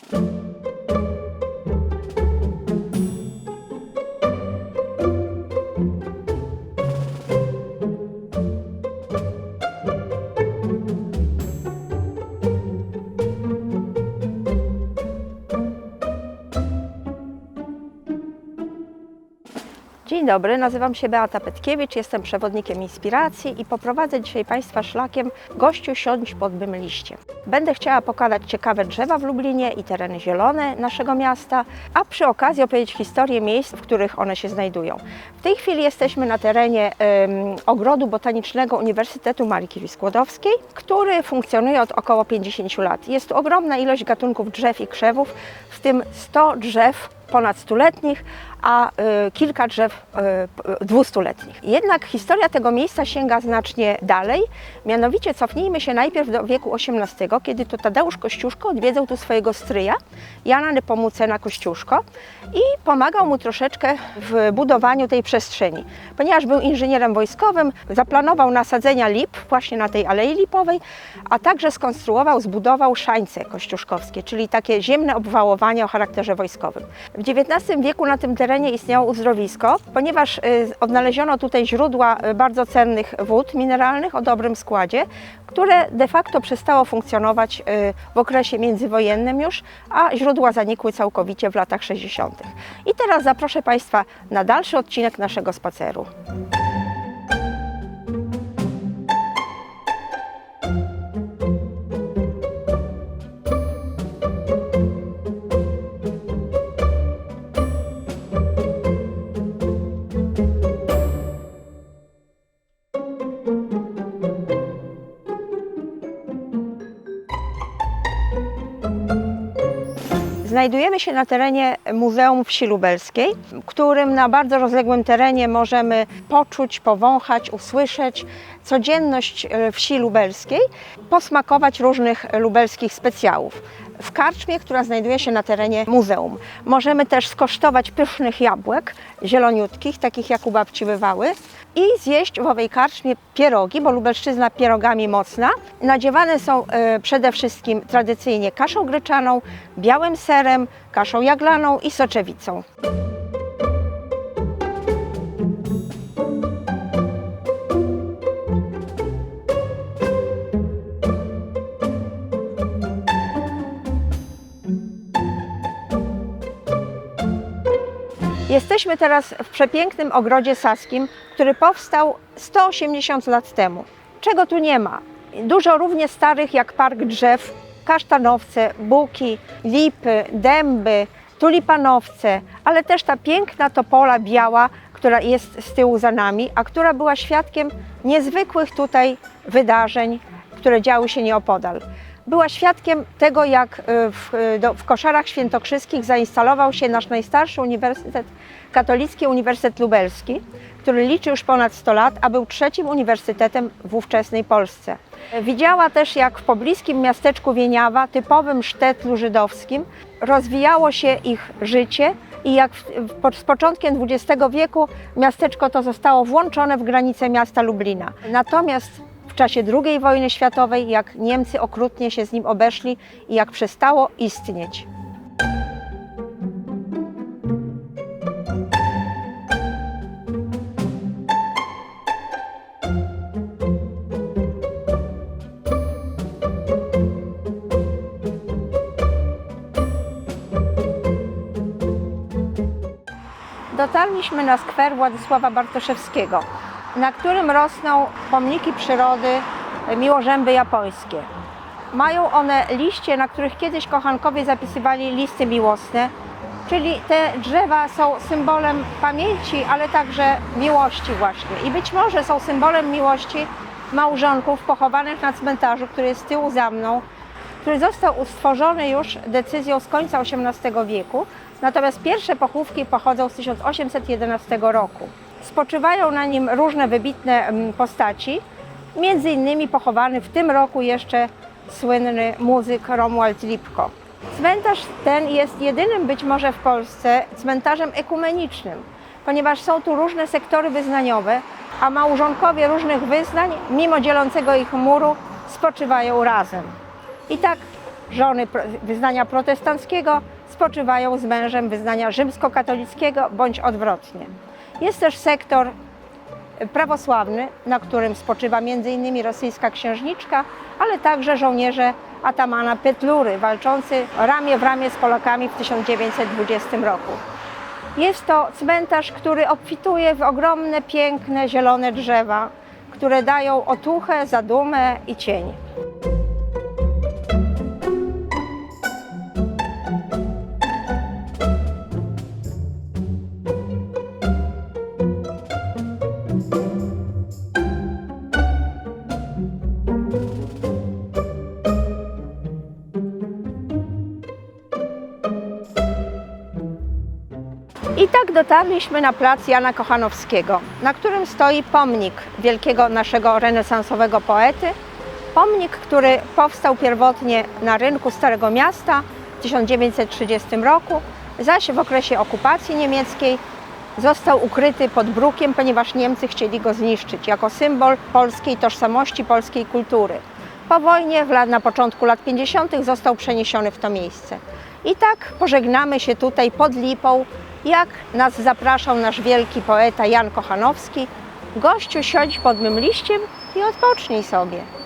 Dzień dobry, nazywam się Beata Petkiewicz, jestem przewodnikiem inspiracji i poprowadzę dzisiaj Państwa szlakiem Gościu, siądź pod mym liściem. Będę chciała pokazać ciekawe drzewa w Lublinie i tereny zielone naszego miasta, a przy okazji opowiedzieć historię miejsc, w których one się znajdują. W tej chwili jesteśmy na terenie Ogrodu Botanicznego Uniwersytetu Marii Curie-Skłodowskiej, który funkcjonuje od około 50 lat. Jest tu ogromna ilość gatunków drzew i krzewów, w tym 100 drzew ponad stuletnich, a kilka drzew 200-letnich. Jednak historia tego miejsca sięga znacznie dalej, mianowicie cofnijmy się najpierw do wieku XVIII, kiedy to Tadeusz Kościuszko odwiedzał tu swojego stryja, Jana Nepomucena Kościuszko, i pomagał mu troszeczkę w budowaniu tej przestrzeni. Ponieważ był inżynierem wojskowym, zaplanował nasadzenia lip właśnie na tej Alei Lipowej, a także zbudował szańce kościuszkowskie, czyli takie ziemne obwałowania o charakterze wojskowym. W XIX wieku na tym terenie istniało uzdrowisko, ponieważ odnaleziono tutaj źródła bardzo cennych wód mineralnych o dobrym składzie, które de facto przestało funkcjonować w okresie międzywojennym już, a źródła zanikły całkowicie w latach 60. I teraz zaproszę Państwa na dalszy odcinek naszego spaceru. Znajdujemy się na terenie Muzeum Wsi Lubelskiej, którym na bardzo rozległym terenie możemy poczuć, powąchać, usłyszeć codzienność wsi lubelskiej, posmakować różnych lubelskich specjałów. W karczmie, która znajduje się na terenie muzeum. Możemy też skosztować pysznych jabłek, zieloniutkich, takich jak u babci bywały, i zjeść w owej karczmie pierogi, bo Lubelszczyzna pierogami mocna. Nadziewane są przede wszystkim tradycyjnie kaszą gryczaną, białym serem, kaszą jaglaną i soczewicą. Jesteśmy teraz w przepięknym ogrodzie saskim, który powstał 180 lat temu. Czego tu nie ma? Dużo równie starych jak park drzew, kasztanowce, buki, lipy, dęby, tulipanowce, ale też ta piękna topola biała, która jest z tyłu za nami, a która była świadkiem niezwykłych tutaj wydarzeń, które działy się nieopodal. Była świadkiem tego, jak w Koszarach Świętokrzyskich zainstalował się nasz najstarszy uniwersytet, Katolicki Uniwersytet Lubelski, który liczy już ponad 100 lat, a był trzecim uniwersytetem w ówczesnej Polsce. Widziała też, jak w pobliskim miasteczku Wieniawa, typowym sztetlu żydowskim, rozwijało się ich życie i jak z początkiem XX wieku miasteczko to zostało włączone w granice miasta Lublina. Natomiast w czasie II wojny światowej, jak Niemcy okrutnie się z nim obeszli i jak przestało istnieć. Dotarliśmy na skwer Władysława Bartoszewskiego, na którym rosną pomniki przyrody miłożęby japońskie. Mają one liście, na których kiedyś kochankowie zapisywali listy miłosne, czyli te drzewa są symbolem pamięci, ale także miłości właśnie. I być może są symbolem miłości małżonków pochowanych na cmentarzu, który jest z tyłu za mną, który został stworzony już decyzją z końca XVIII wieku, natomiast pierwsze pochówki pochodzą z 1811 roku. Spoczywają na nim różne wybitne postaci, między innymi pochowany w tym roku jeszcze słynny muzyk Romuald Lipko. Cmentarz ten jest jedynym być może w Polsce cmentarzem ekumenicznym, ponieważ są tu różne sektory wyznaniowe, a małżonkowie różnych wyznań, mimo dzielącego ich muru, spoczywają razem. I tak żony wyznania protestanckiego spoczywają z mężem wyznania rzymskokatolickiego bądź odwrotnie. Jest też sektor prawosławny, na którym spoczywa m.in. rosyjska księżniczka, ale także żołnierze atamana Petlury, walczący ramię w ramię z Polakami w 1920 roku. Jest to cmentarz, który obfituje w ogromne, piękne, zielone drzewa, które dają otuchę, zadumę i cień. I tak dotarliśmy na plac Jana Kochanowskiego, na którym stoi pomnik wielkiego naszego renesansowego poety. Pomnik, który powstał pierwotnie na rynku Starego Miasta w 1930 roku, zaś w okresie okupacji niemieckiej został ukryty pod brukiem, ponieważ Niemcy chcieli go zniszczyć jako symbol polskiej tożsamości, polskiej kultury. Po wojnie, na początku lat 50. został przeniesiony w to miejsce. I tak pożegnamy się tutaj pod Lipą, jak nas zapraszał nasz wielki poeta Jan Kochanowski. Gościu, siądź pod mym liściem i odpocznij sobie.